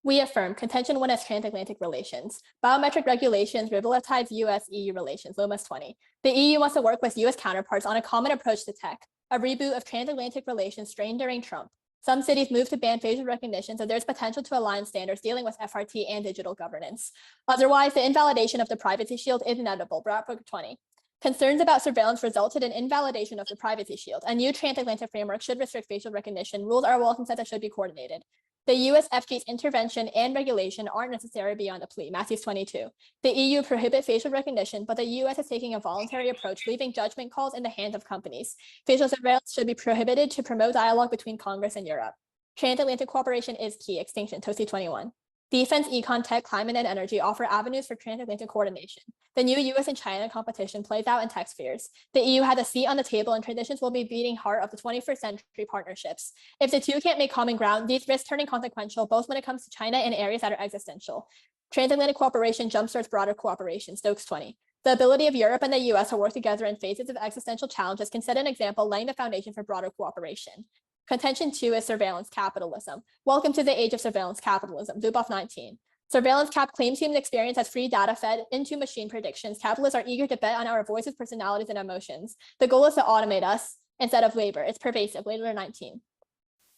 We affirm contention 1 as transatlantic relations. Biometric regulations revitalize US-EU relations, Lomas 20. The EU wants to work with US counterparts on a common approach to tech, a reboot of transatlantic relations strained during Trump. Some cities moved to ban facial recognition, so there's potential to align standards dealing with FRT and digital governance. Otherwise, the invalidation of the privacy shield is inevitable, Broadbook 20. Concerns about surveillance resulted in invalidation of the privacy shield. A new transatlantic framework should restrict facial recognition. Rules are well consented should be coordinated. The US FG's intervention and regulation aren't necessary beyond a plea, Matthews 22. The EU prohibit facial recognition, but the US is taking a voluntary approach, leaving judgment calls in the hands of companies. Facial surveillance should be prohibited to promote dialogue between Congress and Europe. Transatlantic cooperation is key, Extinction, Tosi 21. Defense, econ, tech, climate, and energy offer avenues for transatlantic coordination. The new US and China competition plays out in tech spheres. The EU had a seat on the table, and transitions will be beating heart of the 21st century partnerships. If the two can't make common ground, these risk turning consequential, both when it comes to China and areas that are existential. Transatlantic cooperation jumpstarts broader cooperation, Stokes 20. The ability of Europe and the US to work together in phases of existential challenges can set an example, laying the foundation for broader cooperation. Contention 2 is surveillance capitalism. Welcome to the age of surveillance capitalism, Zuboff 19. Surveillance cap claims human experience as free data fed into machine predictions. Capitalists are eager to bet on our voices, personalities, and emotions. The goal is to automate us instead of labor. It's pervasive, Later 19.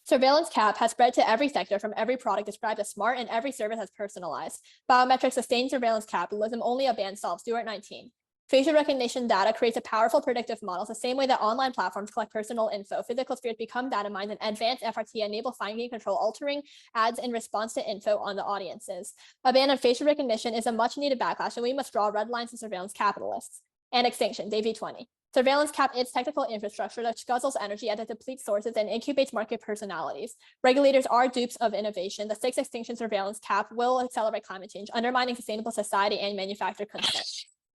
Surveillance cap has spread to every sector, from every product described as smart and every service as personalized. Biometric sustained surveillance capitalism, only a ban solves, Stewart 19. Facial recognition data creates a powerful predictive model, the same way that online platforms collect personal info. Physical spheres become data mines, and advanced FRT enable fine-grained control, altering ads in response to info on the audiences. A ban on facial recognition is a much-needed backlash, and we must draw red lines to surveillance capitalists. And Extinction, Davey 20. Surveillance cap is technical infrastructure that guzzles energy as it depletes sources and incubates market personalities. Regulators are dupes of innovation. The 6th Extinction surveillance cap will accelerate climate change, undermining sustainable society and manufactured consent.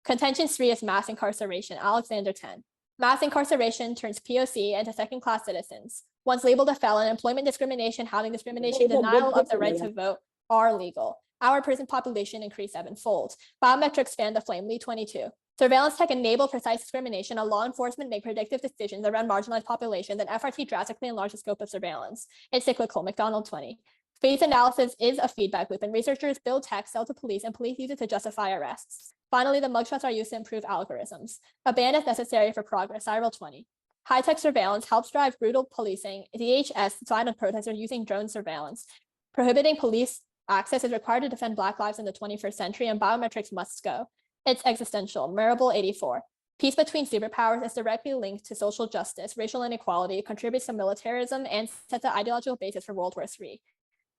Contention 3 is mass incarceration, Alexander 10. Mass incarceration turns POC into second-class citizens. Once labeled a felon, employment discrimination, housing discrimination, denial of the right to vote are legal. Our prison population increased 7-fold. Biometrics fan the flame, Lee 22. Surveillance tech enable precise discrimination, and law enforcement make predictive decisions around marginalized populations, and FRT drastically enlarge the scope of surveillance. It's cyclical, McDonald 20. Face analysis is a feedback loop, and researchers build tech, sell to police, and police use it to justify arrests. Finally, the mugshots are used to improve algorithms. A ban is necessary for progress, Cyril 20. High-tech surveillance helps drive brutal policing. DHS signed on protesters using drone surveillance. Prohibiting police access is required to defend Black lives in the 21st century, and biometrics must go. It's existential, Marable 84. Peace between superpowers is directly linked to social justice, racial inequality, contributes to militarism, and sets the ideological basis for World War III.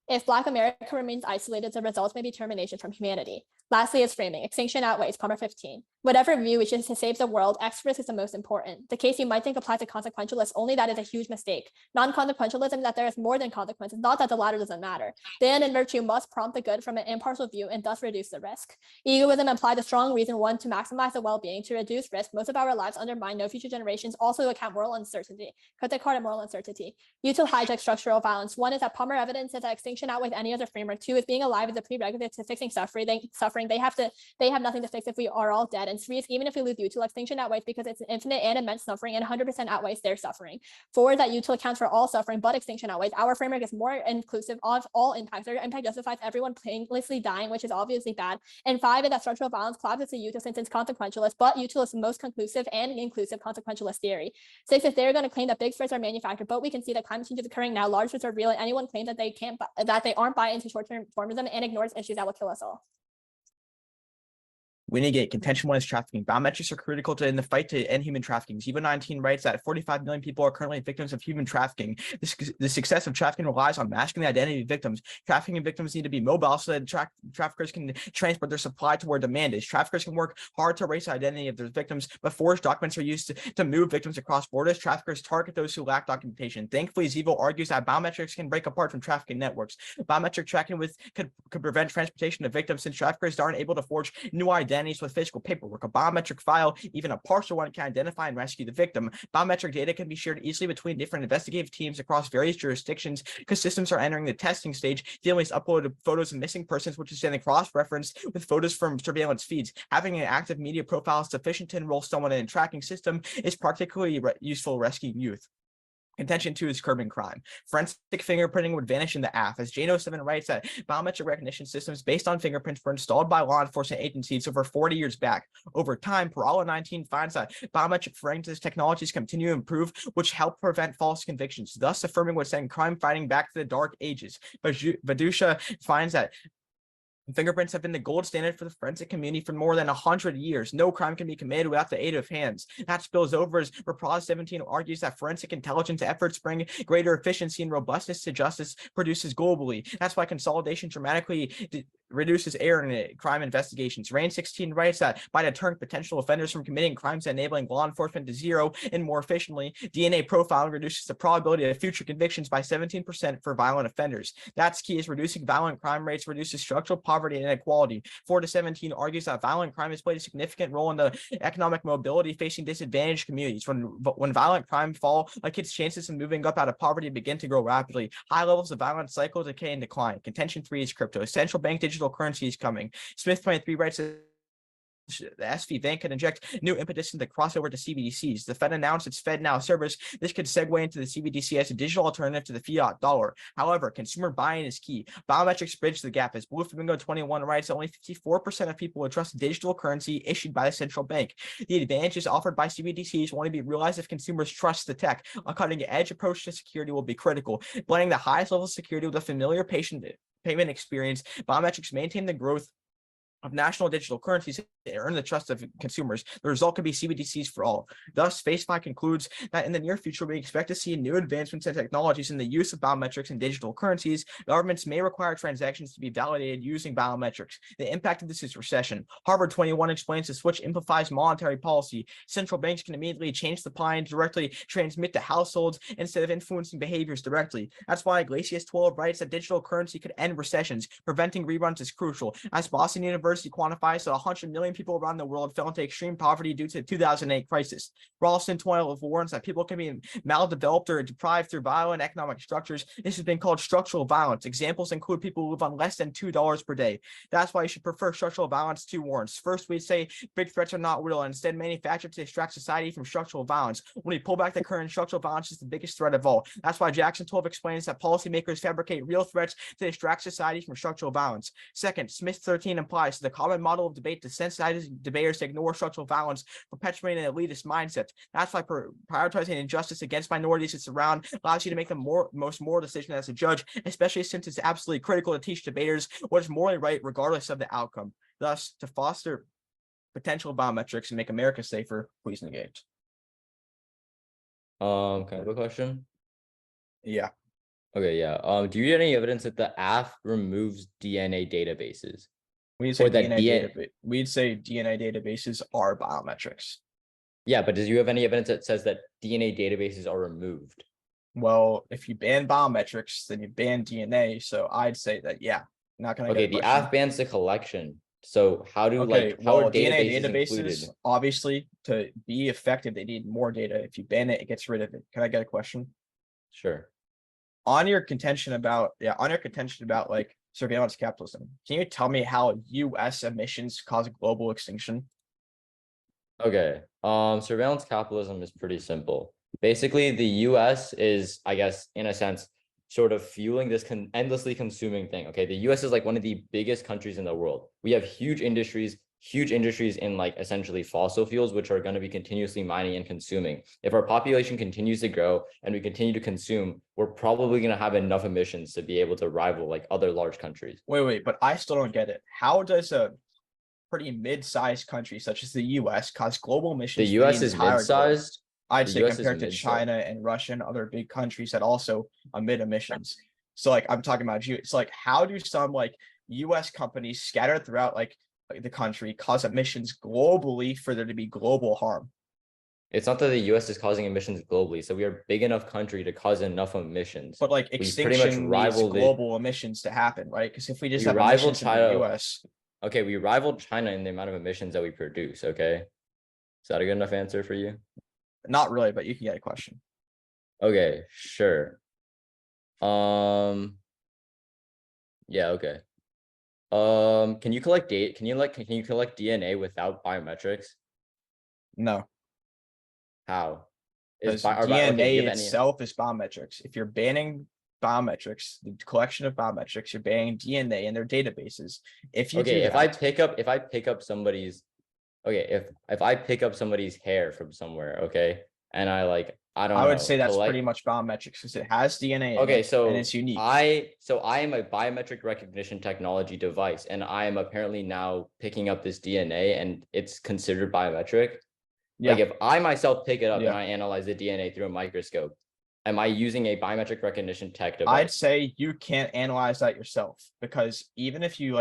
If Black America remains isolated, the results may be termination from humanity. Lastly is framing. Extinction outweighs, Palmer 15. Whatever view wishes to save the world, X risk is the most important. The case you might think applies to consequentialists, only that is a huge mistake. Non-consequentialism is that there is more than consequences, not that the latter doesn't matter. The end and virtue must prompt the good from an impartial view and thus reduce the risk. Egoism implies a strong reason, one, to maximize the well-being, to reduce risk. Most of our lives undermine no future generations, also account moral uncertainty. Cut the card at moral uncertainty. Util hijack structural violence. One is that Palmer evidence is that extinction outweighs any other framework. Two is being alive is a prerequisite to fixing suffering. They have nothing to fix if we are all dead. And three is even if we lose util, extinction outweighs because it's infinite and immense suffering, and 100% outweighs their suffering. Four is that util accounts for all suffering, but extinction outweighs. Our framework is more inclusive of all impacts. Their impact justifies everyone painlessly dying, which is obviously bad. And five is that structural violence collapses to util since it's consequentialist, but util is the most conclusive and inclusive consequentialist theory. Six is they're going to claim that big threats are manufactured, but we can see that climate change is occurring now. Large threats are real, and anyone claims that they aren't buy into short-term formism and ignores issues that will kill us all. Winning contention 1 is trafficking. Biometrics are critical in the fight to end human trafficking. Ziva 19 writes that 45 million people are currently victims of human trafficking. The success of trafficking relies on masking the identity of victims. Trafficking victims need to be mobile so that traffickers can transport their supply to where demand is. Traffickers can work hard to erase the identity of their victims, but forged documents are used to move victims across borders. Traffickers target those who lack documentation. Thankfully, Ziva argues that biometrics can break apart from trafficking networks. Biometric tracking could prevent transportation of victims, since traffickers aren't able to forge new identities with physical paperwork. A biometric file, even a partial one, can identify and rescue the victim. Biometric data can be shared easily between different investigative teams across various jurisdictions because systems are entering the testing stage, dealing with uploaded photos of missing persons, which is then cross-referenced with photos from surveillance feeds. Having an active media profile sufficient to enroll someone in a tracking system is particularly useful rescuing youth. Contention 2 is curbing crime. Forensic fingerprinting would vanish in the AF, as Jane 07 writes that biometric recognition systems based on fingerprints were installed by law enforcement agencies over 40 years back. Over time, Parala 19 finds that biometric forensic technologies continue to improve, which help prevent false convictions, thus affirming would send crime fighting back to the dark ages. But Vadusha finds that fingerprints have been the gold standard for the forensic community for more than 100 years. No crime can be committed without the aid of hands. That spills over as Rapraz 17 argues that forensic intelligence efforts bring greater efficiency and robustness to justice produces globally. That's why consolidation dramatically reduces error in crime investigations. Rain 16 writes that by deterring potential offenders from committing crimes and enabling law enforcement to zero and more efficiently, DNA profiling reduces the probability of future convictions by 17% for violent offenders. That's key, is reducing violent crime rates reduces structural poverty and inequality. 4 to 17 argues that violent crime has played a significant role in the economic mobility facing disadvantaged communities. When violent crime fall, a kid's chances of moving up out of poverty begin to grow rapidly. High levels of violence cycle, decay, and decline. Contention 3 is crypto. Central bank digital currency is coming. Smith 23 writes that the SV Bank could inject new impetus into the crossover to CBDCs. The Fed announced its FedNow service. This could segue into the CBDC as a digital alternative to the fiat dollar. However, consumer buying is key. Biometrics bridge the gap, as Blue Flamingo 21 writes that only 54% of people would trust digital currency issued by the central bank. The advantages offered by CBDCs will only be realized if consumers trust the tech. A cutting-edge approach to security will be critical. Blending the highest level of security with a familiar payment experience, biometrics maintain the growth of national digital currencies to earn the trust of consumers. The result could be CBDCs for all. Thus, FaceFi concludes that in the near future, we expect to see new advancements in technologies in the use of biometrics and digital currencies. Governments may require transactions to be validated using biometrics. The impact of this is recession. Harvard 21 explains the switch amplifies monetary policy. Central banks can immediately change supply and directly transmit to households instead of influencing behaviors directly. That's why Iglesias 12 writes that digital currency could end recessions. Preventing reruns is crucial. As Boston University quantifies that 100 million people around the world fell into extreme poverty due to the 2008 crisis. Ralston 12 warns that people can be maldeveloped or deprived through violent economic structures. This has been called structural violence. Examples include people who live on less than $2 per day. That's why you should prefer structural violence to warrants. First, we'd say big threats are not real and instead manufactured to distract society from structural violence. When we pull back the current, structural violence is the biggest threat of all. That's why Jackson 12 explains that policymakers fabricate real threats to distract society from structural violence. Second, Smith 13 implies the common model of debate desensitizes debaters to ignore structural violence, perpetuating an elitist mindset. That's why prioritizing injustice against minorities that's around allows you to make the most moral decision as a judge, especially since it's absolutely critical to teach debaters what is morally right regardless of the outcome. Thus, to foster potential biometrics and make America safer, please engage. Can I have a question? Yeah. Okay, yeah. Do you get any evidence that the app removes DNA databases? We'd say Or that we'd say DNA databases are biometrics. Yeah, but do you have any evidence that says that DNA databases are removed? Well, if you ban biometrics, then you ban DNA. So I'd say that, yeah. Not gonna Okay, get a the question. app bans the collection. So how do Okay, how well, are DNA databases databases, included? obviously, to be effective, they need more data. If you ban it, it gets rid of it. Can I get a question? Sure. On your contention about like surveillance capitalism, can you tell me how US emissions cause global extinction? Okay. Surveillance capitalism is pretty simple. Basically, the US is, I guess, in a sense, sort of fueling this endlessly consuming thing. Okay. The US is like one of the biggest countries in the world. We have huge industries in like essentially fossil fuels, which are going to be continuously mining and consuming. If our population continues to grow and we continue to consume, we're probably going to have enough emissions to be able to rival like other large countries. Wait, but I still don't get it. How does a pretty mid-sized country such as the US cause global emissions? The for US is entire globe? mid-sized. I'd The say US is compared to mid-sized. China and Russia and other big countries that also emit emissions. So like I'm talking about you. It's like how do some like US companies scattered throughout like the country cause emissions globally for there to be global harm? It's not that the US is causing emissions globally, so we are a big enough country to cause enough emissions. But like We pretty extinction much needs rival global emissions to happen, right? Because if we just We have rival emissions in the China. US, Okay, we rival China in the amount of emissions that we produce. Okay, is that a good enough answer for you? not really, but you can get a question. Okay, sure. Yeah, okay. Can you collect data? Can you collect DNA without biometrics? No. How? Because okay, do DNA you have any? itself is biometrics. If you're banning biometrics, the collection of biometrics, you're banning DNA in their databases. If you Okay, do if I that, pick up somebody's, okay, if I pick up somebody's hair from somewhere, okay, and I don't I would know, say that's pretty collect. much biometrics because it has DNA in Okay, it and so it's unique. I am a biometric recognition technology device, and I am apparently now picking up this DNA, and it's considered biometric. Like Yeah, if I myself pick it up and yeah. I analyze the DNA through a microscope, am I using a biometric recognition tech I'd device? say you can't analyze that yourself because even if you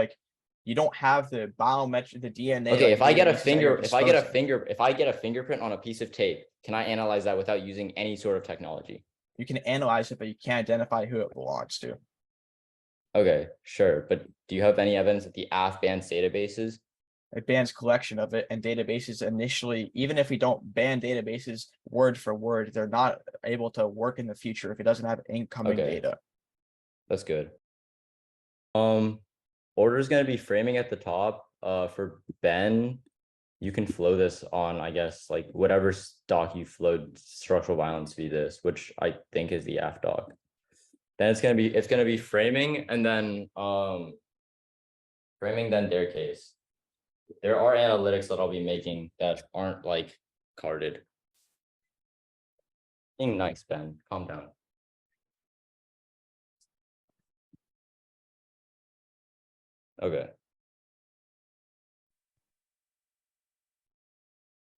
you don't have the biometric, the DNA Okay, if I get a databases at your finger, disposal. if I get a fingerprint on a piece of tape, can I analyze that without using any sort of technology? You can analyze it, but you can't identify who it belongs to. Okay, sure. But do you have any evidence that the AF bans databases? It bans collection of it and databases initially, even if we don't ban databases word for word, they're not able to work in the future if it doesn't have incoming Okay, data. that's good. Order is going to be framing at the top. For Ben, you can flow this on, I guess, like whatever stock you flowed structural violence be this, which I think is the AF doc. Then it's gonna be framing and then framing then their case. There are analytics that I'll be making that aren't like carded. Being nice, Ben. Calm down. Okay.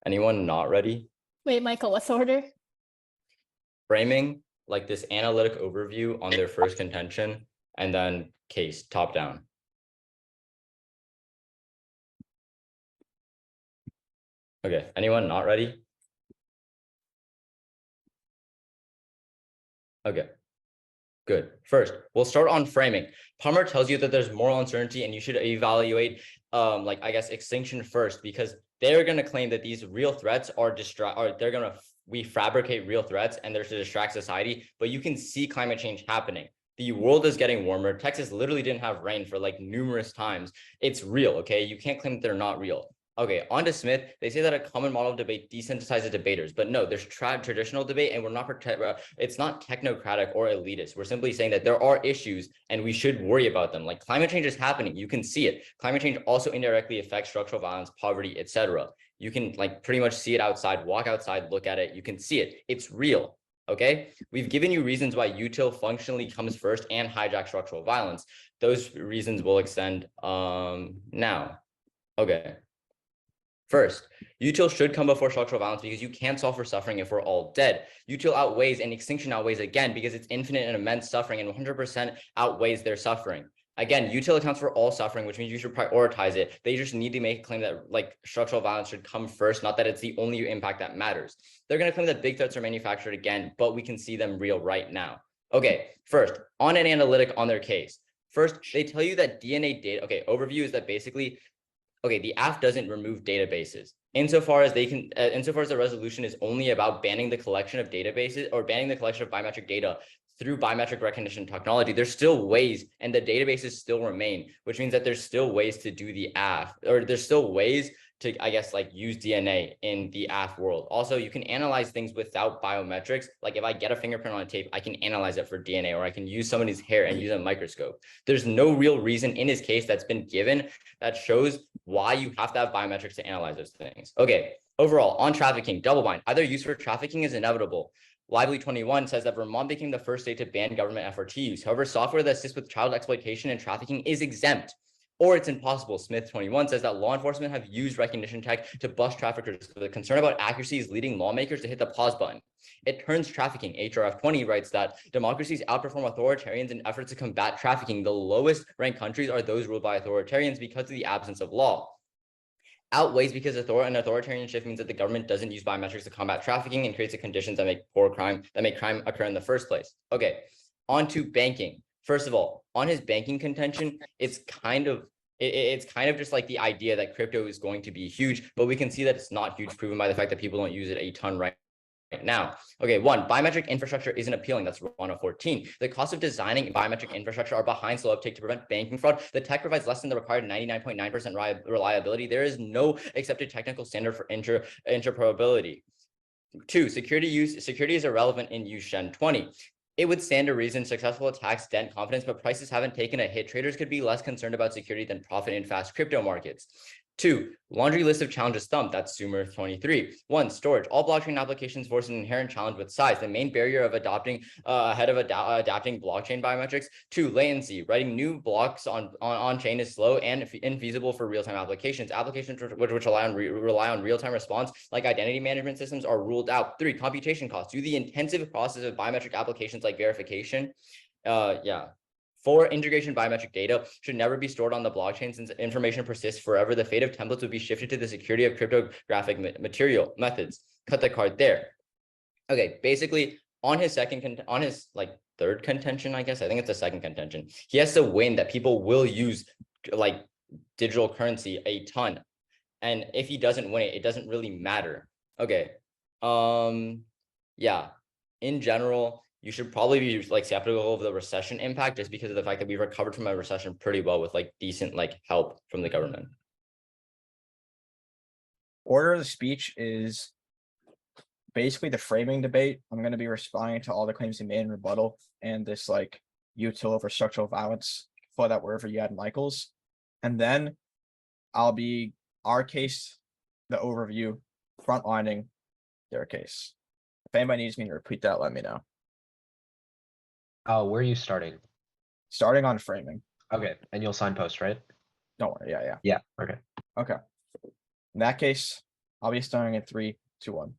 Anyone not ready? Wait, Michael, what's the order? Framing like this analytic overview on their first contention and then case top down. Okay. Anyone not ready? Okay. Good. First, we'll start on framing. Palmer tells you that there's moral uncertainty and you should evaluate like I guess extinction first because they're going to claim that these real threats are they're going to we fabricate real threats and they're to distract society, but you can see climate change happening. The world is getting warmer. Texas literally didn't have rain for like numerous times. It's real, okay? You can't claim that they're not real. Okay, on to Smith. They say that a common model of debate desensitizes debaters, but no, there's traditional debate, and we're not it's not technocratic or elitist. We're simply saying that there are issues, and we should worry about them. Like climate change is happening, you can see it. Climate change also indirectly affects structural violence, poverty, etc. You can like pretty much see it outside. Walk outside, look at it. You can see it. It's real. Okay, we've given you reasons why util functionally comes first and hijack structural violence. Those reasons will extend now. Okay. First, util should come before structural violence because you can't solve for suffering if we're all dead. Util outweighs and extinction outweighs again because it's infinite and immense suffering and 100% outweighs their suffering. Again, util accounts for all suffering, which means you should prioritize it. They just need to make a claim that like structural violence should come first, not that it's the only impact that matters. They're going to claim that big threats are manufactured again, but we can see them real right now. Okay, first, on an analytic on their case. First, they tell you that DNA data, okay, overview is that basically okay, the AF doesn't remove databases insofar as they can, insofar as the resolution is only about banning the collection of databases or banning the collection of biometric data through biometric recognition technology. There's still ways, and the databases still remain, which means that there's still ways to do the AF, or there's still ways to, I guess, like use DNA in the AF world. Also, you can analyze things without biometrics. Like if I get a fingerprint on a tape, I can analyze it for DNA, or I can use somebody's hair and use a microscope. There's no real reason in his case that's been given that shows why you have to have biometrics to analyze those things. Okay, overall, on trafficking, double bind, either use for trafficking is inevitable. Lively 21 says that Vermont became the first state to ban government FRT use. However, software that assists with child exploitation and trafficking is exempt, or it's impossible. Smith 21 says that law enforcement have used recognition tech to bust traffickers. The concern about accuracy is leading lawmakers to hit the pause button. It turns trafficking. HRF 20 writes that democracies outperform authoritarians in efforts to combat trafficking. The lowest ranked countries are those ruled by authoritarians because of the absence of law. Outweighs because an authoritarianship means that the government doesn't use biometrics to combat trafficking and creates the conditions that make crime occur in the first place. Okay, on to banking. First of all, on his banking contention, it's kind of just like the idea that crypto is going to be huge, but we can see that it's not huge, proven by the fact that people don't use it a ton right now. Okay, one, biometric infrastructure isn't appealing. That's 114. The cost of designing biometric infrastructure are behind slow uptake to prevent banking fraud. The tech provides less than the required 99.9% reliability. There is no accepted technical standard for interoperability. 2, security is irrelevant in use Shen 20. It would stand to reason successful attacks dent confidence, but prices haven't taken a hit. Traders could be less concerned about security than profit in fast crypto markets. 2, laundry list of challenges thump. That's Sumer 23. 1, storage. All blockchain applications force an inherent challenge with size. The main barrier of adapting blockchain biometrics. 2, latency. Writing new blocks on chain is slow and infeasible for real-time applications. Applications which rely on real-time response, like identity management systems, are ruled out. 3, computation costs. Due to the intensive process of biometric applications like verification. 4, integration biometric data should never be stored on the blockchain since information persists forever. The fate of templates would be shifted to the security of cryptographic methods. Cut the card there. Okay, basically on his third contention, I guess, I think it's the second contention, he has to win that people will use like digital currency a ton. And if he doesn't win it, it doesn't really matter. Okay. Yeah, in general, you should probably be like skeptical of the recession impact just because of the fact that we recovered from a recession pretty well with like decent like help from the government. Order of the speech is basically the framing debate. I'm going to be responding to all the claims he made in rebuttal and this like util over structural violence for that wherever you had Michael's. And then I'll be our case, the overview, frontlining their case. If anybody needs me to repeat that, let me know. Where are you starting? Starting on framing. Okay, and you'll signpost, right? Don't worry. Yeah. Yeah. Okay. Okay. In that case, I'll be starting in 3, 2, 1.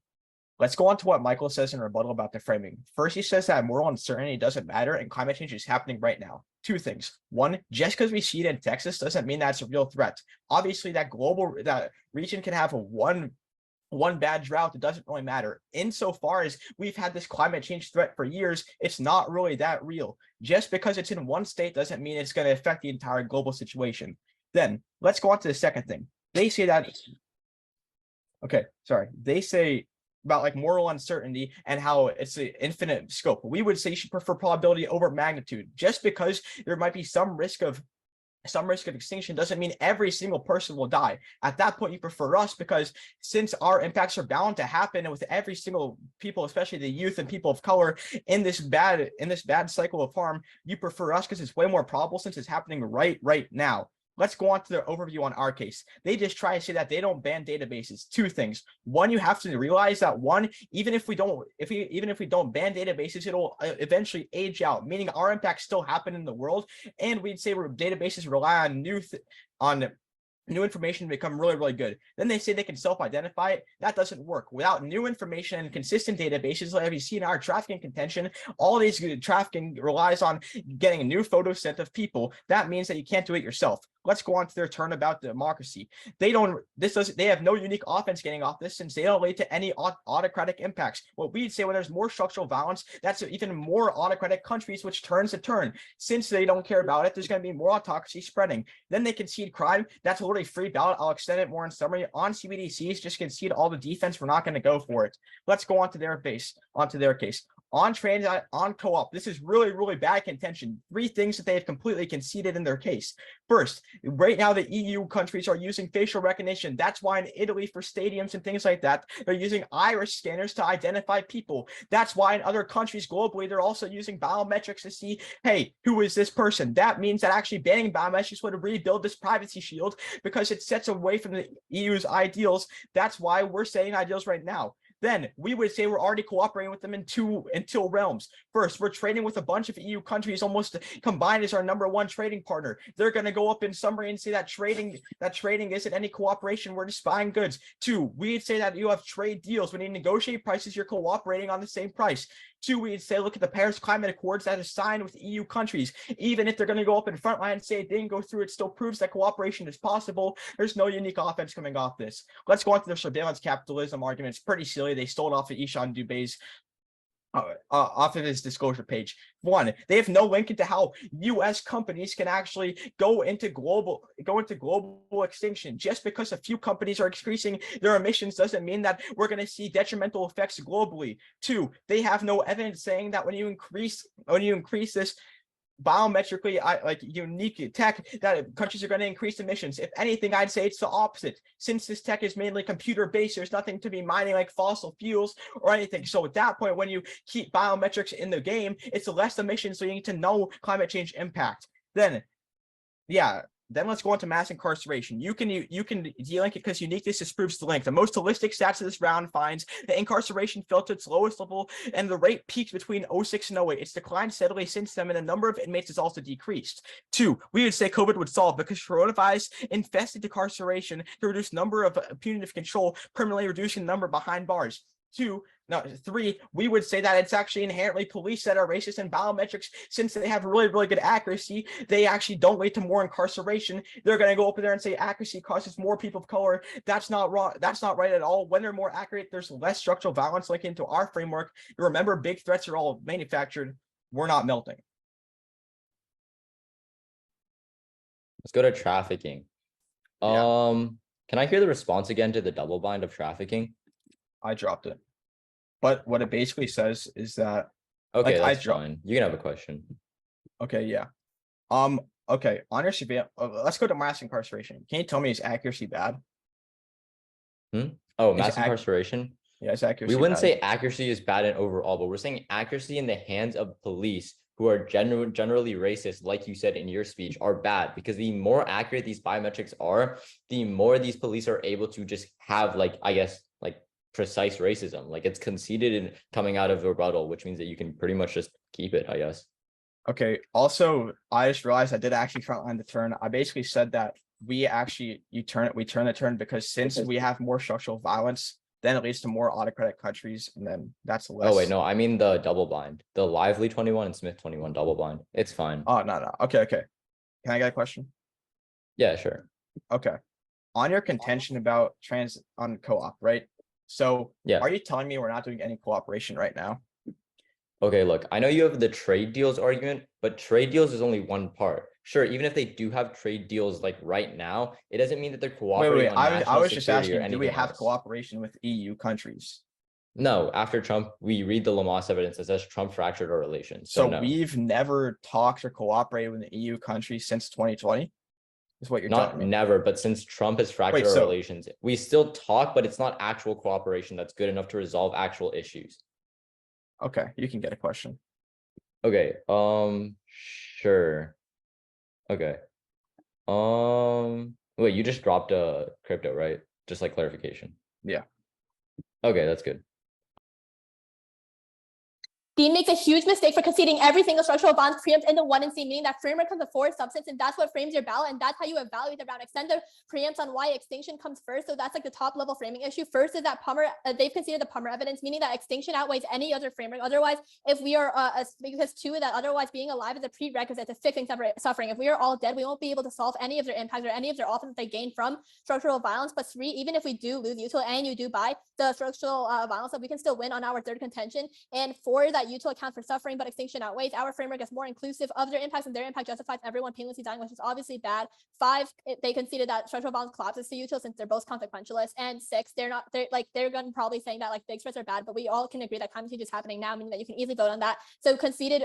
Let's go on to what Michael says in rebuttal about the framing. First, he says that moral uncertainty doesn't matter and climate change is happening right now. 2 things. 1, just because we see it in Texas doesn't mean that's a real threat. Obviously, that region can have one bad drought. It doesn't really matter. Insofar as we've had this climate change threat for years, it's not really that real. Just because it's in one state doesn't mean it's going to affect the entire global situation. Then let's go on to the second thing. They say that, they say about like moral uncertainty and how it's an infinite scope. We would say you should prefer probability over magnitude. Just because there might be some risk of extinction doesn't mean every single person will die. At that point, you prefer us because since our impacts are bound to happen with every single people, especially the youth and people of color in this bad cycle of harm, you prefer us because it's way more probable since it's happening right now. Let's go on to their overview on our case. They just try to say that they don't ban databases. 2 things. 1, you have to realize that even if we don't ban databases, it'll eventually age out, meaning our impacts still happen in the world. And we'd say databases rely on new information to become really, really good. Then they say they can self-identify it. That doesn't work. Without new information and consistent databases, like we see in our trafficking contention, all these trafficking relies on getting a new photo set of people. That means that you can't do it yourself. Let's go on to their turn about democracy. They have no unique offense getting off this since they don't lead to any autocratic impacts. What we'd say when there's more structural violence, that's even more autocratic countries, which turns to turn. Since they don't care about it, there's going to be more autocracy spreading. Then they concede crime. That's literally free ballot. I'll extend it more in summary. On CBDCs, just concede all the defense. We're not going to go for it. Let's go on to their case. On transit, on co-op, this is really, really bad contention. 3 things that they have completely conceded in their case. First, right now the EU countries are using facial recognition. That's why in Italy for stadiums and things like that, they're using iris scanners to identify people. That's why in other countries globally, they're also using biometrics to see, hey, who is this person? That means that actually banning biometrics would rebuild this privacy shield because it sets away from the EU's ideals. That's why we're setting ideals right now. Then we would say we're already cooperating with them in two realms. First, we're trading with a bunch of EU countries almost combined as our #1 trading partner. They're going to go up in summary and say that trading isn't any cooperation. We're just buying goods. 2, we'd say that you have trade deals. When you negotiate prices, you're cooperating on the same price. 2, we'd say look at the Paris Climate Accords that are signed with EU countries. Even if they're going to go up in front line and say it didn't go through, it still proves that cooperation is possible. There's no unique offense coming off this. Let's go on to their surveillance capitalism argument. It's pretty silly. They stole it off of Ishan Dubé's off of his disclosure page. 1, they have no link into how U.S. companies can actually go into global extinction. Just because a few companies are increasing their emissions doesn't mean that we're going to see detrimental effects globally. 2, they have no evidence saying that when you increase this biometrically unique tech that countries are going to increase emissions. If anything, I'd say it's the opposite. Since this tech is mainly computer-based, there's nothing to be mining like fossil fuels or anything. So at that point, when you keep biometrics in the game, it's less emissions, so you need to know climate change impact. Then let's go on to mass incarceration. You can de-link it because uniqueness disproves the link. The most holistic stats of this round finds that incarceration fell to its lowest level, and the rate peaked between 06 and 08. It's declined steadily since then, and the number of inmates has also decreased. 2, we would say COVID would solve because coronavirus infested incarceration to reduce number of punitive control, permanently reducing the number behind bars. 3, we would say that it's actually inherently police that are racist, and biometrics, since they have really, really good accuracy, they actually don't lead to more incarceration. They're going to go up there and say accuracy causes more people of color. That's not wrong. That's not right at all. When they're more accurate, there's less structural violence linked into our framework. Remember, big threats are all manufactured. We're not melting. Let's go to trafficking. Yeah. Can I hear the response again to the double bind of trafficking? I dropped it. But what it basically says is that Okay, like, that's fine. You can have a question. okay, yeah. Okay, on your surveillance, let's go to mass incarceration. Can you tell me, is accuracy bad? Oh, Is mass incarceration. Yeah, it's accuracy. We wouldn't bad. say accuracy is bad in overall, but we're saying accuracy in the hands of police who are generally racist, like you said in your speech, are bad, because the more accurate these biometrics are, the more these police are able to just have, like, I guess, like, precise racism. Like, it's conceded and coming out of rebuttal, which means that you can pretty much just keep it, I guess. Okay, also, I just realized I did actually frontline the turn. I basically said that we turn the turn because since we have more structural violence, then it leads to more autocratic countries, and then that's less. Oh wait, no, I mean the double blind, the Lively 21 and Smith 21 double blind. It's fine. Oh, no. Okay. Can I get a question? Yeah, sure. Okay. On your contention about on co-op, right? So Yeah. are you telling me we're not doing any cooperation right now? Okay, look, I know you have the trade deals argument, but trade deals is only one part. Sure, even if they do have trade deals like right now, it doesn't mean that they're cooperating on I national was just security or asking, do we anything have else. cooperation with EU countries? No, after Trump, we read the Lamas evidence that says Trump fractured our relations. So no. We've never talked or cooperated with an EU country since 2020? Is what you're telling Not me? never, but since Trump has fractured our relations, we still talk, but it's not actual cooperation that's good enough to resolve actual issues. Okay, you can get a question. Okay, sure. Okay. Wait, you just dropped a crypto, right? Just like clarification. Yeah. Okay, that's good. Dean makes a huge mistake for conceding every single structural violence preempt in the 1 and C, meaning that framework comes before substance, and that's what frames your ballot, and that's how you evaluate the round. Extend the preempts on why extinction comes first, so that's like the top level framing issue. First is that they've considered the Palmer evidence, meaning that extinction outweighs any other framework. Otherwise, if we are because 2, that otherwise being alive is a prerequisite to fixing suffering. If we are all dead, we won't be able to solve any of their impacts or any of their offense they gain from structural violence. But 3, even if we do lose util and you do buy the structural violence, we can still win on our third contention. And 4, that util accounts for suffering, but extinction outweighs. Our framework is more inclusive of their impacts, and their impact justifies everyone painlessly dying, which is obviously bad. 5, they conceded that structural violence collapses to util since they're both consequentialist. And 6, they're going to probably saying that like big threats are bad, but we all can agree that climate change is happening now, meaning that you can easily vote on that. So conceded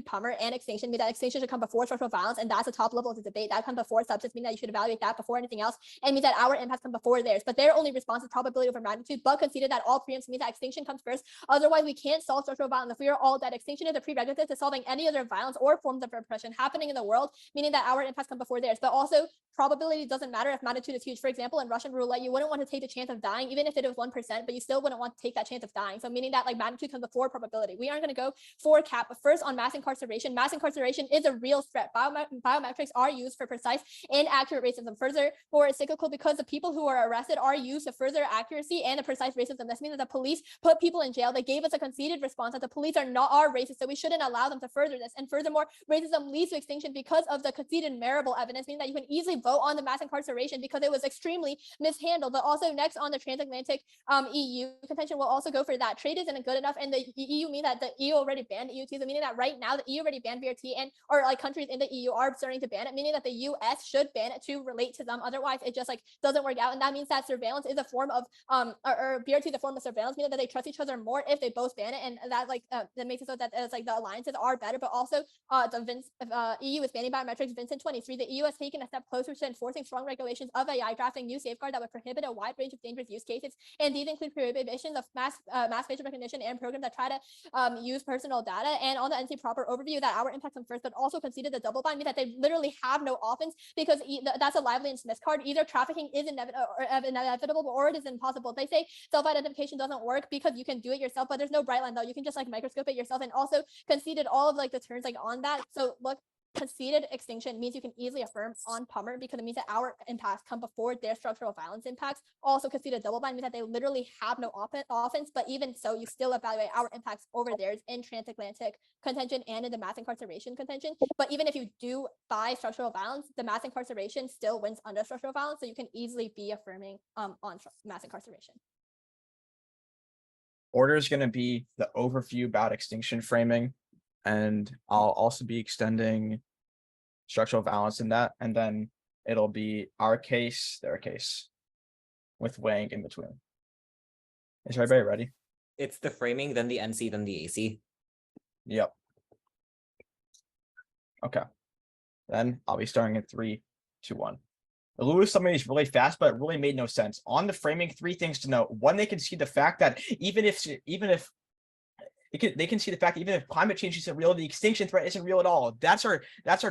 Palmer and extinction, mean that extinction should come before structural violence, and that's a top level of the debate. That comes before substance, meaning that you should evaluate that before anything else, and means that our impacts come before theirs. But their only response is probability over magnitude, but conceded that all preempts means that extinction comes first. Otherwise, we can't solve structural violence. If we are all dead, extinction is a prerequisite to solving any other violence or forms of repression happening in the world, meaning that our impacts come before theirs. But also, probability doesn't matter if magnitude is huge. For example, in Russian roulette, you wouldn't want to take the chance of dying, even if it was 1%, but you still wouldn't want to take that chance of dying. So meaning that like magnitude comes before probability. We aren't going to go for cap, but first on mass incarceration. Mass incarceration is a real threat. Biometrics are used for precise and accurate racism. Furthermore, it's cyclical because the people who are arrested are used to further accuracy and the precise racism. This means that the police put people in jail. They gave us a conceded response that the police are racist, so we shouldn't allow them to further this. And furthermore, racism leads to extinction because of the conceded Marable evidence, meaning that you can easily vote on the mass incarceration because it was extremely mishandled. But also next on the transatlantic EU contention, will also go for that. Trade isn't good enough, and the EU mean that the EU already banned EUT, so meaning that right now the EU already banned VRT, and or like countries in the EU are starting to ban it, meaning that the US should ban it to relate to them. Otherwise, it just like doesn't work out, and that means that surveillance is a form of or VRT is a form of surveillance, meaning that they trust each other more if they both ban it, and that like like that makes it so that it's like the alliances are better, but also EU is banning biometrics. Vincent 23, the EU has taken a step closer to enforcing strong regulations of AI, drafting new safeguards that would prohibit a wide range of dangerous use cases, and these include prohibitions of mass facial recognition and programs that try to use personal data. And on the NC proper overview, that our impacts on first, but also conceded the double bind means that they literally have no offense, because that's a Lively and Smith card. Either trafficking is inevitable or it is impossible. They say self-identification doesn't work because you can do it yourself, but there's no bright line though. You can just like microscope it yourself, and also conceded all of like the terms like on that. So look, conceded extinction means you can easily affirm on Palmer because it means that our impacts come before their structural violence impacts. Also conceded double bind means that they literally have no offense, but even so, you still evaluate our impacts over theirs in transatlantic contention and in the mass incarceration contention. But even if you do buy structural violence, the mass incarceration still wins under structural violence, so you can easily be affirming on mass incarceration. Order is going to be the overview about extinction framing, and I'll also be extending structural violence in that, and then it'll be our case, their case, with weighing in between. Is everybody ready? It's the framing, then the NC, then the AC. Yep. Okay. Then I'll be starting in 3, 2, 1. The Lewis summary is really fast, but it really made no sense. On the framing, 3 things to note. One, they can see the fact that even if they can see the fact that even if climate change isn't real, the extinction threat isn't real at all. That's our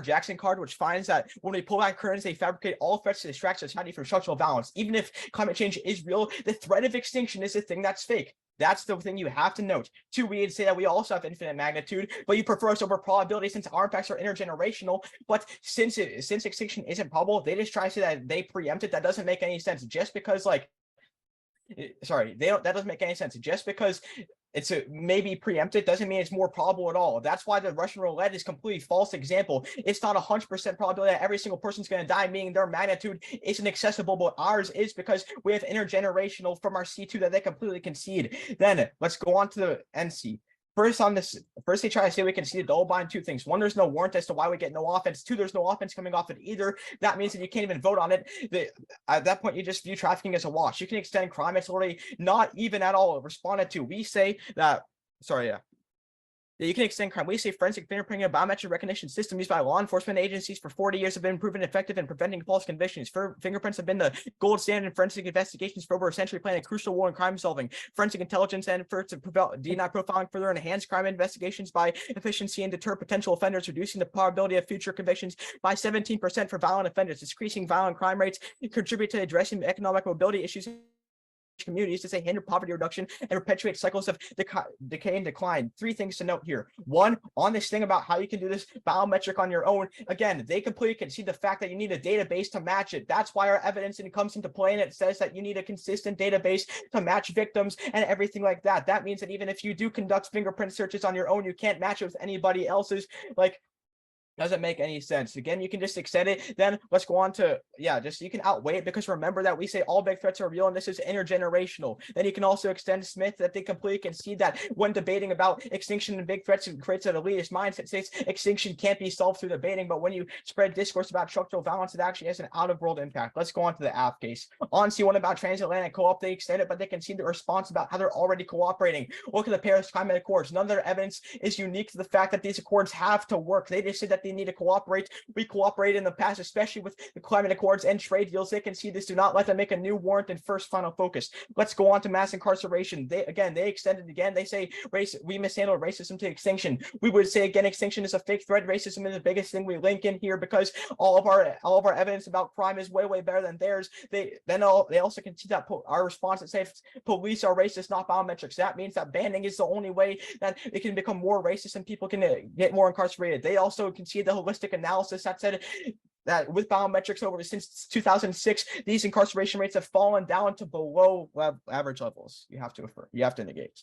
Jackson card, which finds that when we pull back currents, they fabricate all threats to distract society from structural balance. Even if climate change is real, the threat of extinction is the thing that's fake. That's the thing you have to note. 2, we say that we also have infinite magnitude, but you prefer us over probability since our impacts are intergenerational. But since extinction isn't probable, they just try to say that they preempt it. That doesn't make any sense. Just because that doesn't make any sense. Just because it's maybe preempted doesn't mean it's more probable at all. That's why the Russian roulette is a completely false example. It's not 100% probability that every single person's going to die, meaning their magnitude isn't accessible, but ours is because we have intergenerational from our C2 that they completely concede. Then let's go on to the NC. First, they try to say we can see the double bind. 2 things. 1, there's no warrant as to why we get no offense. 2, there's no offense coming off it either. That means that you can't even vote on it. At that point, you just view trafficking as a wash. You can extend crime. It's already not even at all responded to. We say that, you can extend crime. We say forensic fingerprinting and biometric recognition system used by law enforcement agencies for 40 years have been proven effective in preventing false convictions. Fingerprints have been the gold standard in forensic investigations for over a century, playing a crucial role in crime solving. Forensic intelligence and efforts to prevent DNA profiling further enhance crime investigations by efficiency and deter potential offenders, reducing the probability of future convictions by 17% for violent offenders, decreasing violent crime rates, contribute to addressing economic mobility issues communities to say hinder poverty reduction and perpetuate cycles of decay and decline. 3 things to note here. 1, on this thing about how you can do this biometric on your own, again, they completely concede the fact that you need a database to match it. That's why our evidence comes into play, and it says that you need a consistent database to match victims and everything like that. That means that even if you do conduct fingerprint searches on your own, you can't match it with anybody else's. Doesn't make any sense. Again, you can just extend it. Then let's go on to, you can outweigh it, because remember that we say all big threats are real and this is intergenerational. Then you can also extend Smith that they completely concede that when debating about extinction and big threats, it creates an elitist mindset, says extinction can't be solved through debating, but when you spread discourse about structural violence, it actually has an out-of-world impact. Let's go on to the AF case. On C1 about transatlantic co-op, they extend it, but they concede the response about how they're already cooperating. Look at the Paris Climate Accords. None of their evidence is unique to the fact that these accords have to work. They just said that they need to cooperate. We cooperated in the past, especially with the climate accords and trade deals. They can see this. Do not let them make a new warrant and first final focus. Let's go on to mass incarceration. They extended again. They say we mishandled racism to extinction. We would say again, extinction is a fake threat. Racism is the biggest thing we link in here, because all of our evidence about crime is way better than theirs. They also can see that our response that says police are racist, not biometrics. That means that banning is the only way that it can become more racist and people can get more incarcerated. They also can see the holistic analysis that said that with biometrics since 2006, these incarceration rates have fallen down to below average levels. You have to negate.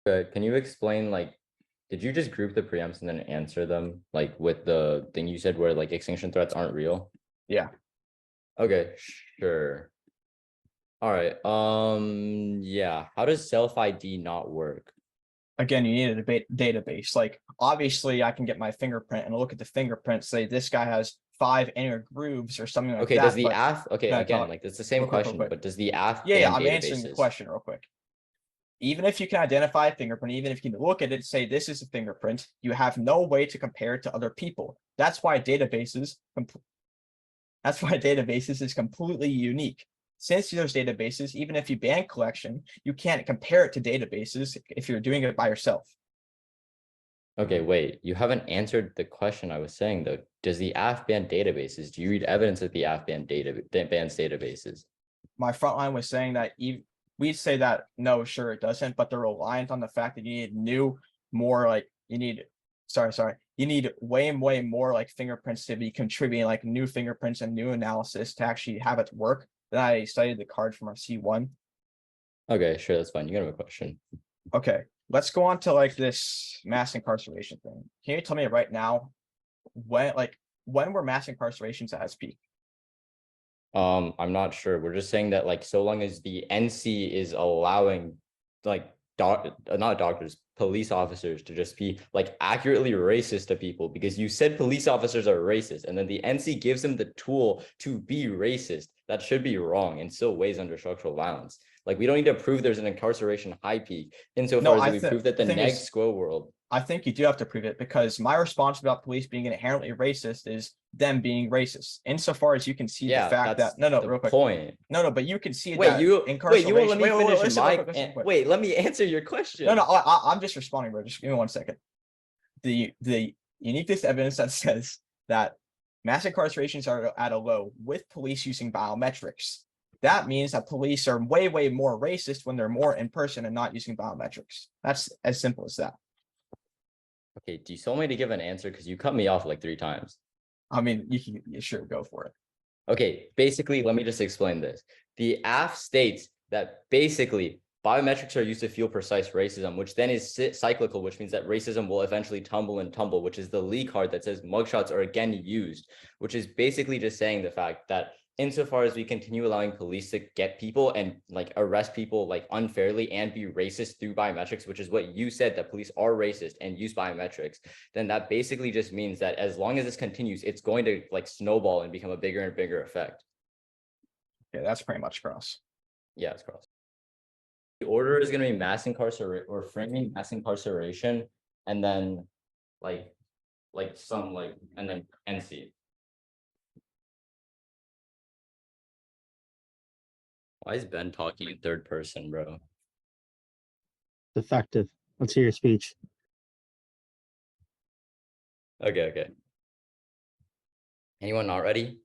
Good. Can you explain, did you just group the preempts and then answer them, with the thing you said where extinction threats aren't real? Yeah. Okay, sure. All right. Yeah. How does self ID not work? Again, you need a database. Obviously, I can get my fingerprint and look at the fingerprint, say this guy has 5 inner grooves or something like that. Okay, does the AF, again, it's the same question, but does the AF I'm ban answering the databases? question real quick. even if you can identify a fingerprint, even if you can look at it and say this is a fingerprint, you have no way to compare it to other people. That's why databases is completely unique. Since there's databases, even if you ban collection, you can't compare it to databases if you're doing it by yourself. Okay, wait, you haven't answered the question I was saying though. Does the AF ban databases? Do you read evidence that the AF bans databases? My front line was saying that we'd say that no, sure it doesn't, but they're reliant on the fact that you need you need way more like fingerprints to be contributing like new fingerprints and new analysis to actually have it work. Then I studied the card from our C1. Okay, sure, that's fine. You got a question. Okay, let's go on to like this mass incarceration thing. Can you tell me right now when were mass incarcerations at its peak? I'm not sure. We're just saying that like so long as the NC is allowing like not doctors, police officers to just be like accurately racist to people, because you said police officers are racist and then the NC gives them the tool to be racist. That should be wrong and still weighs under structural violence. Like we don't need to prove there's an incarceration high peak insofar as we prove that the neg squo world. I think you do have to prove it, because my response about police being inherently racist is them being racist. Insofar as you can see the fact that real quick. Point. No, but you can see Wait, that you incarceration. won't let me finish listen, wait, let me answer your question. No, I'm just responding, bro. Just give me 1 second. The uniquest evidence that says that mass incarcerations are at a low with police using biometrics. That means that police are way more racist when they're more in person and not using biometrics. That's as simple as that. Okay, do you still want me to give an answer? Because you cut me off like 3 times. I mean, you can sure go for it. Okay, basically, let me just explain this. The AF states that basically biometrics are used to fuel precise racism, which then is cyclical, which means that racism will eventually tumble, which is the Lee card that says mugshots are again used, which is basically just saying the fact that insofar as we continue allowing police to get people and like arrest people like unfairly and be racist through biometrics, which is what you said, that police are racist and use biometrics, then that basically just means that as long as this continues, it's going to like snowball and become a bigger and bigger effect. Yeah, that's pretty much cross. Yeah, it's cross. The order is going to be mass incarceration or framing mass incarceration, and then and then NC. Why is Ben talking in third person, bro? Effective. Let's hear your speech. Okay. Anyone not ready?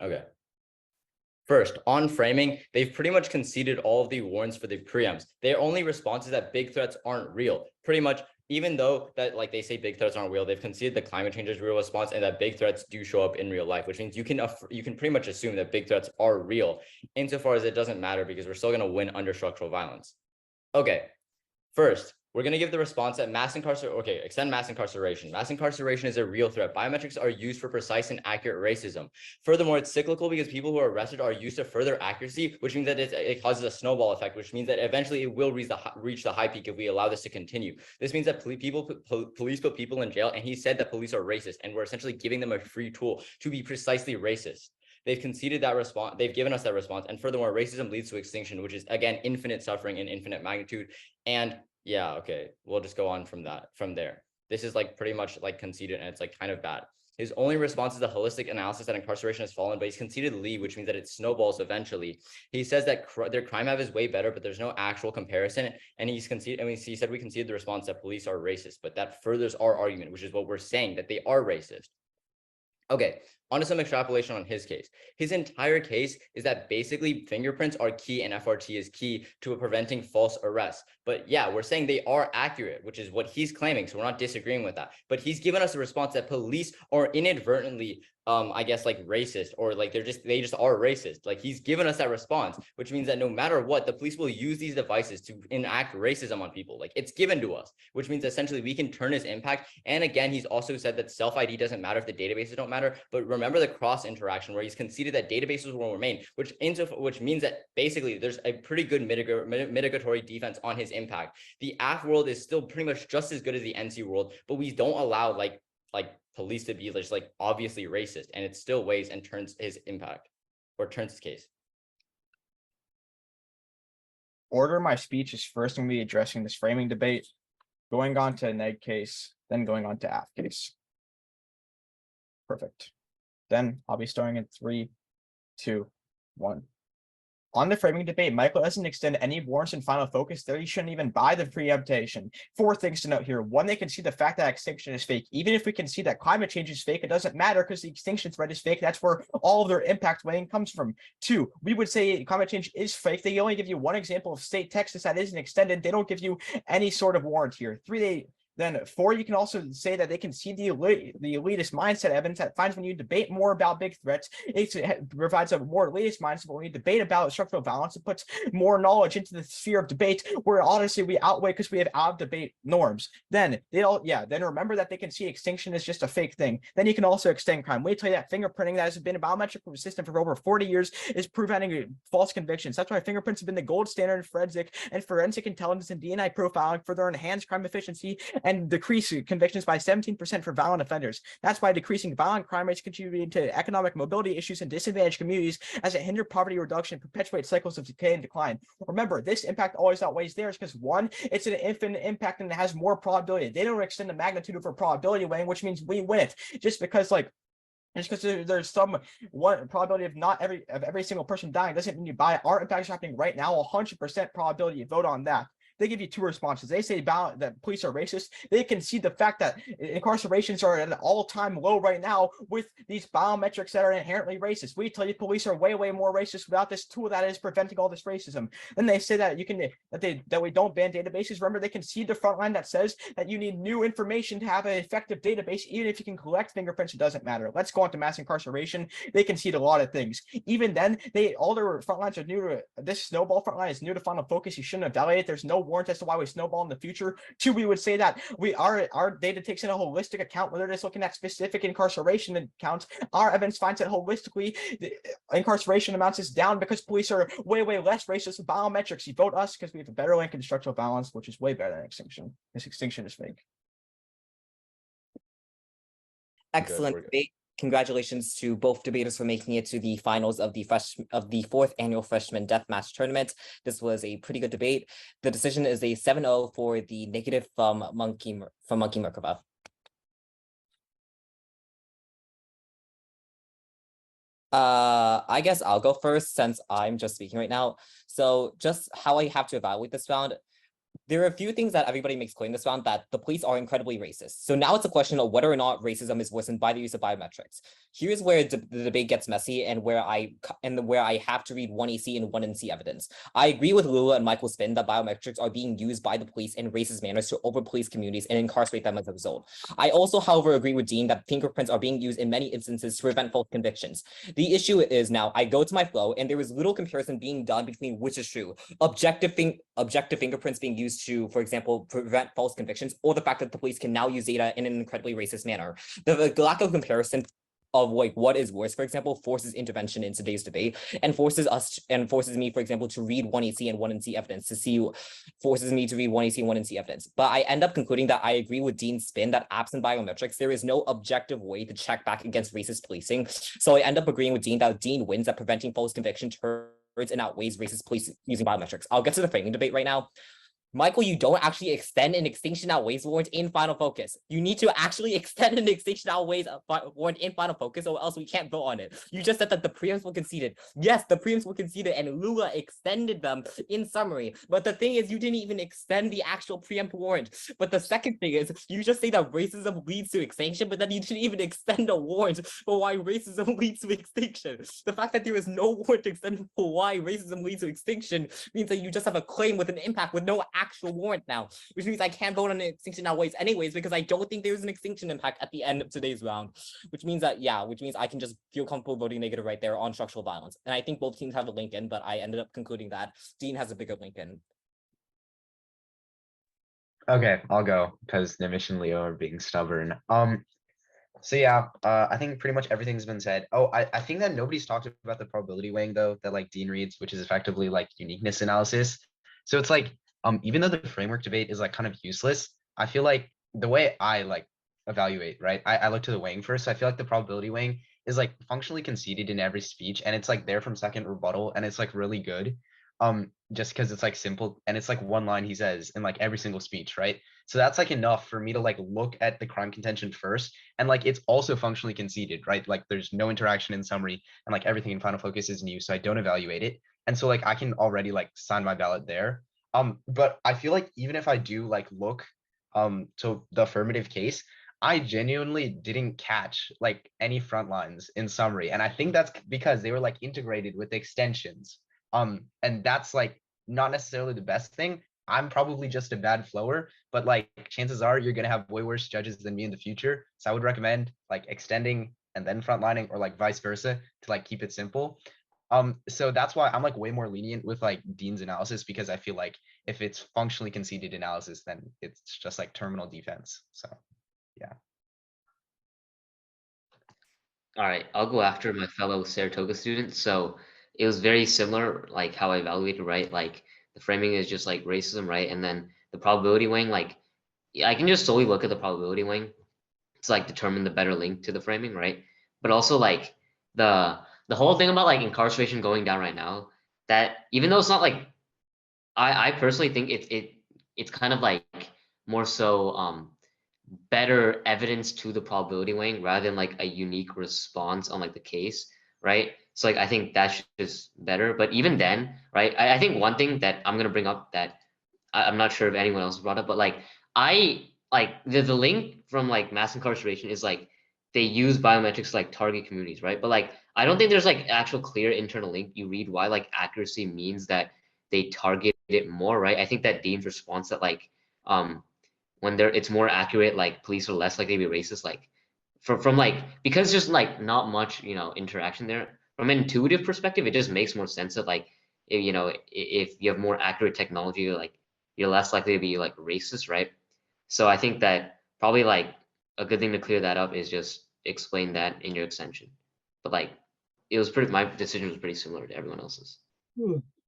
Okay. First, on framing, they've pretty much conceded all of the warrants for the preempts. Their only response is that big threats aren't real. Pretty much, even though that like they say big threats aren't real, they've conceded the climate change is real response and that big threats do show up in real life, which means you can pretty much assume that big threats are real, insofar as it doesn't matter because we're still going to win under structural violence. Okay, first, we're going to give the response that extend mass incarceration. Mass incarceration is a real threat. Biometrics are used for precise and accurate racism. Furthermore, it's cyclical because people who are arrested are used to further accuracy, which means that it causes a snowball effect, which means that eventually it will reach the high peak if we allow this to continue. This means that police put people in jail, and he said that police are racist, and we're essentially giving them a free tool to be precisely racist. They've conceded that response. They've given us that response. And furthermore, racism leads to extinction, which is, again, infinite suffering and infinite magnitude. And yeah, okay, we'll just go on from there. This is like pretty much like conceded, and it's like kind of bad. His only response is the holistic analysis that incarceration has fallen, but he's conceded Lee, which means that it snowballs eventually. He says that their crime have is way better, but there's no actual comparison. And he said we conceded the response that police are racist, but that furthers our argument, which is what we're saying, that they are racist. Okay, on to some extrapolation on his case. His entire case is that basically fingerprints are key and FRT is key to preventing false arrests. But yeah, we're saying they are accurate, which is what he's claiming. So we're not disagreeing with that. But he's given us a response that police are inadvertently I guess like racist, or like they just are racist. Like he's given us that response, which means that no matter what, the police will use these devices to enact racism on people. Like it's given to us, which means essentially we can turn his impact. And again, he's also said that self-ID doesn't matter if the databases don't matter, but remember the cross interaction where he's conceded that databases will remain, which means that basically there's a pretty good mitigatory defense on his impact. The AF world is still pretty much just as good as the NC world, but we don't allow like police to be just like obviously racist, and it still weighs and turns his impact or turns his case. order of my speech is first I'm going to be addressing this framing debate, going on to neg case, then going on to aff case. Perfect. Then I'll be starting in 3, 2, 1. On the framing debate, Michael doesn't extend any warrants in final focus there. You shouldn't even buy the preemptation. 4 things to note here. 1, they can see the fact that extinction is fake. Even if we can see that climate change is fake, it doesn't matter because the extinction threat is fake. That's where all of their impact weighing comes from. 2, we would say climate change is fake. They only give you one example of state Texas that isn't extended. They don't give you any sort of warrant here. 3, then 4, you can also say that they can see the elitist mindset evidence that finds when you debate more about big threats, it provides a more elitist mindset. But when you debate about structural violence, it puts more knowledge into the sphere of debate, where honestly we outweigh because we have out of debate norms. Then then remember that they can see extinction is just a fake thing. Then you can also extend crime. Wait till that fingerprinting that has been a biometric system for over 40 years is preventing false convictions. That's why fingerprints have been the gold standard in forensic intelligence and DNA profiling for their enhanced crime efficiency and decrease convictions by 17% for violent offenders. That's why decreasing violent crime rates contributing to economic mobility issues in disadvantaged communities as it hinders poverty reduction, perpetuates cycles of decay and decline. Remember, this impact always outweighs theirs because 1, it's an infinite impact and it has more probability. They don't extend the magnitude of a probability weighing, which means we win it. Just because there's some one probability of not every single person dying doesn't mean you buy it. Our impact is happening right now, 100% probability you vote on that. They give you 2 responses. They say that police are racist. They can see the fact that incarcerations are at an all-time low right now with these biometrics that are inherently racist. We tell you police are way more racist without this tool that is preventing all this racism. Then they say that we don't ban databases. Remember, they can see the front line that says that you need new information to have an effective database. Even if you can collect fingerprints, it doesn't matter. Let's go on to mass incarceration. They concede a lot of things. Even then, all their front lines are new to this snowball front line is new to final focus. You shouldn't evaluate it. There's no warrant as to why we snowball in the future. 2, we would say that our data takes in a holistic account, whether it's looking at specific incarceration accounts. Our evidence finds that holistically the incarceration amounts is down because police are way less racist with biometrics. You vote us because we have a better link in structural violence, which is way better than extinction. This extinction is fake. Excellent debate. Congratulations to both debaters for making it to the finals of the 4th annual freshman deathmatch tournament. This was a pretty good debate. The decision is a 7-0 for the negative from Monky Mrkva. I guess I'll go first since I'm just speaking right now. So just how I have to evaluate this round. There are a few things that everybody makes clear in this round that the police are incredibly racist. So now it's a question of whether or not racism is worsened by the use of biometrics. Here's where the debate gets messy and where I have to read 1 AC and 1 NC evidence. I agree with Lula and Michael's spin that biometrics are being used by the police in racist manners to over-police communities and incarcerate them as a result. I also, however, agree with Dean that fingerprints are being used in many instances to prevent false convictions. The issue is now I go to my flow and there is little comparison being done between which is true. Objective fingerprints being used to, for example, prevent false convictions, or the fact that the police can now use data in an incredibly racist manner. The lack of comparison of what is worse, for example, forces intervention in today's debate and forces me, for example, to read 1 AC and 1 NC evidence forces me to read 1 AC and 1 NC evidence. But I end up concluding that I agree with Dean's spin that absent biometrics, there is no objective way to check back against racist policing. So I end up agreeing with Dean that Dean wins at preventing false conviction turns and outweighs racist police using biometrics. I'll get to the framing debate right now. Michael, you don't actually extend an extinction outweighs warrant in final focus. You need to actually extend an extinction outweighs warrant in final focus, or else we can't vote on it. You just said that the preempts were conceded. Yes, the preempts were conceded, and Lula extended them in summary. But the thing is, you didn't even extend the actual preempt warrant. But the second thing is, you just say that racism leads to extinction, but then you didn't even extend a warrant for why racism leads to extinction. The fact that there is no warrant extended for why racism leads to extinction means that you just have a claim with an impact with no actual warrant now, which means I can't vote on an extinction outweighs anyways, because I don't think there's an extinction impact at the end of today's round, which means I can just feel comfortable voting negative right there on structural violence. And I think both teams have a Lincoln, but I ended up concluding that Dean has a bigger Lincoln. Okay, I'll go because Nimish and Leo are being stubborn. So yeah, I think pretty much everything's been said. Oh, I think that nobody's talked about the probability weighing though, that like Dean reads, which is effectively like uniqueness analysis. So it's like, even though the framework debate is like kind of useless, I feel like the way I like evaluate, right? I look to the weighing first. So I feel like the probability weighing is like functionally conceded in every speech, and it's like there from second rebuttal, and it's like really good. just because it's like simple and it's like one line he says in like every single speech, right? So that's like enough for me to like look at the crime contention first, and like it's also functionally conceded, right? Like there's no interaction in summary, and like everything in Final Focus is new, so I don't evaluate it, and so like I can already like sign my ballot there. But I feel like even if I do like look to the affirmative case, I genuinely didn't catch like any front lines in summary, and I think that's because they were like integrated with extensions. And that's like not necessarily the best thing. I'm probably just a bad flower, but like chances are you're gonna have way worse judges than me in the future. So I would recommend like extending and then frontlining, or like vice versa, to like keep it simple. So that's why I'm like way more lenient with like Dean's analysis, because I feel like if it's functionally conceded analysis, then it's just like terminal defense. So yeah. All right, I'll go after my fellow Saratoga student. So it was very similar, like how I evaluated, right? Like the framing is just like racism, right? And then the probability weighing, like yeah, I can just solely look at the probability weighing to like determine the better link to the framing, right? But also like the the whole thing about like incarceration going down right now, that even though it's not like I personally think it's kind of like more so better evidence to the probability weighing rather than like a unique response on like the case, right? So like I think that's just better. But even then, right? I think one thing that I'm gonna bring up that I'm not sure if anyone else brought up, but like I like the link from like mass incarceration is like they use biometrics to, like target communities, right? But like I don't think there's like actual clear internal link. You read why like accuracy means that they target it more, right? I think that Dean's response that like when it's more accurate, like police are less likely to be racist, like from like because there's like not much interaction there. From an intuitive perspective, it just makes more sense that like if you have more accurate technology, like you're less likely to be like racist, right? So I think that probably like a good thing to clear that up is just explain that in your extension. But like it was pretty, my decision was pretty similar to everyone else's.